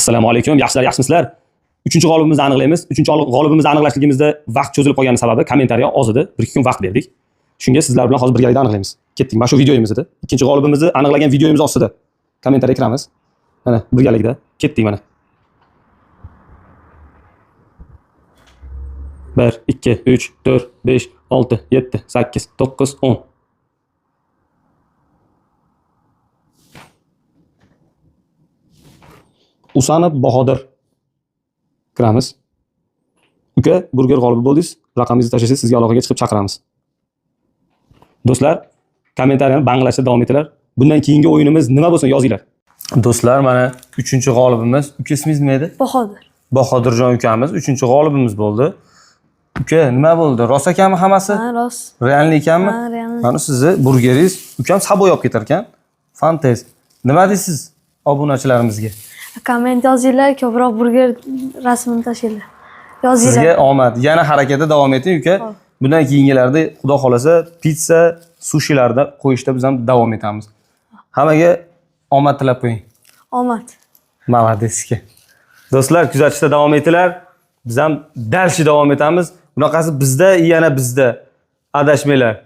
Assalomu alaykum. Yaxshilar, yaxshimisizlar? 3-g'olibimizni aniqlaymiz. 3-g'olibimizni aniqlashligimizda vaqt cho'zilib qolgani sababi kommentariya oz edi. 1-2 kun vaqt berdik. Shunga sizlar bilan hozir birgalikda aniqlaymiz. Ketdik. Mana shu videomiz edi. Ikkinchi g'olibimizni aniqlagan videomiz ostida kommentariya kiramiz. Mana birgalikda ketdik mana. 1 2 3 4 5 6 7 8 9 10. Usanov Bahodir kiramiz. Uka, burger g'olibi bo'ldingiz. Raqamingizni tashlasangiz sizga aloqaga chiqib chaqiramiz. Do'stlar, kommentariyani banglashda davom etinglar. Bundan keyingi o'yinimiz nima bo'lsin yozinglar. Do'stlar, mana 3-g'olibimiz. Uka, ismingiz nima edi? Bahodir. Bahodirjon ukamiz 3-g'olibimiz bo'ldi. Uka, nima bo'ldi? Rost ekanmi hammasi? Ha, rost. Realni ekanmi? Ha, realni. Mana sizni burgeringiz, ukam sabo olib ketar ekan. Fantaz. Nima deysiz obunachilarimizga? Komment yozinglar, ko'proq burger rasmini tashinglar. Yozinglar. Sizga omad. Yana harakatda davom eting, uka. Bundan keyingilarda xudo xolasa pizza, sushilarda qo'yishda biz ham davom etamiz. Hammaga omad tilab qo'ying. Omad. Молодецki. Do'stlar, kuzatishda davom etinglar. Biz ham dalshi davom etamiz. Bunaqasi bizda, yana bizda. Adashmanglar.